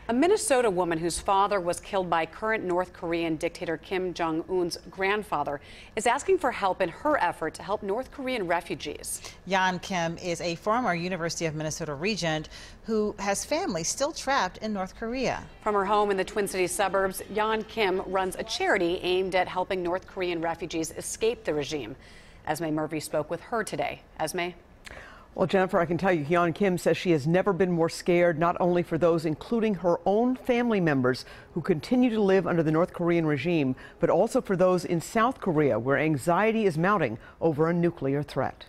A Minnesota woman whose father was killed by current North Korean dictator Kim Jong-un's grandfather is asking for help in her effort to help North Korean refugees. Hyon Kim is a former University of Minnesota regent who has family still trapped in North Korea. From her home in the Twin Cities suburbs, Hyon Kim runs a charity aimed at helping North Korean refugees escape the regime. Esme Murphy spoke with her today. Esme? Well, Jennifer, I can tell you, Hyon Kim says she has never been more scared, not only for those including her own family members who continue to live under the North Korean regime, but also for those in South Korea, where anxiety is mounting over a nuclear threat.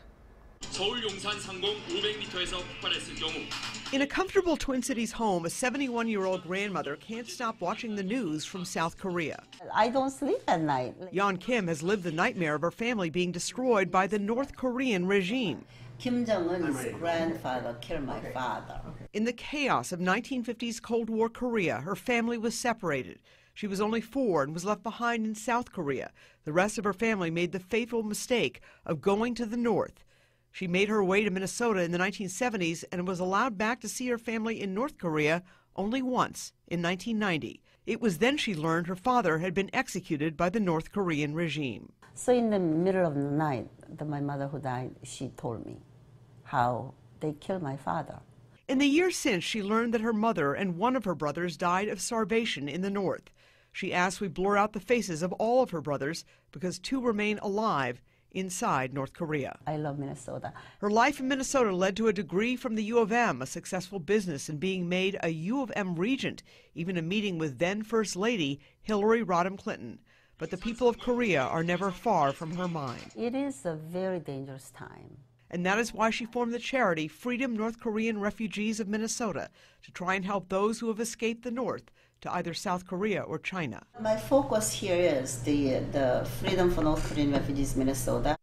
In a comfortable Twin Cities home, a 71-year-old grandmother can't stop watching the news from South Korea. I don't sleep at night. Hyon Kim has lived the nightmare of her family being destroyed by the North Korean regime. Kim Jong-un's grandfather killed my father. In the chaos of 1950s Cold War Korea, her family was separated. She was only 4 and was left behind in South Korea. The rest of her family made the fateful mistake of going to the north. She made her way to Minnesota in the 1970s and was allowed back to see her family in North Korea only once, in 1990. It was then she learned her father had been executed by the North Korean regime. So in the middle of the night, my mother who died, she told me how they killed my father. In the years since, she learned that her mother and one of her brothers died of starvation in the north. She asked we blur out the faces of all of her brothers because 2 remain alive inside North Korea. I love Minnesota. Her life in Minnesota led to a degree from the U of M, a successful business, and being made a U of M regent, even a meeting with then First Lady Hillary Rodham Clinton. But the people of Korea are never far from her mind. It is a very dangerous time. And that is why she formed the charity Freedom North Korean Refugees of Minnesota, to try and help those who have escaped the north to either South Korea or China. My focus here is the Freedom for North Korean Refugees Minnesota.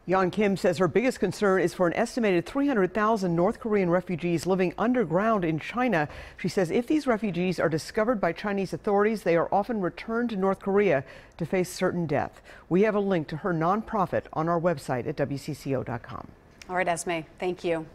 Hyon Kim says her biggest concern is for an estimated 300,000 North Korean refugees living underground in China. She says if these refugees are discovered by Chinese authorities, they are often returned to North Korea to face certain death. We have a link to her nonprofit on our website at WCCO.com. All right, Esme, thank you.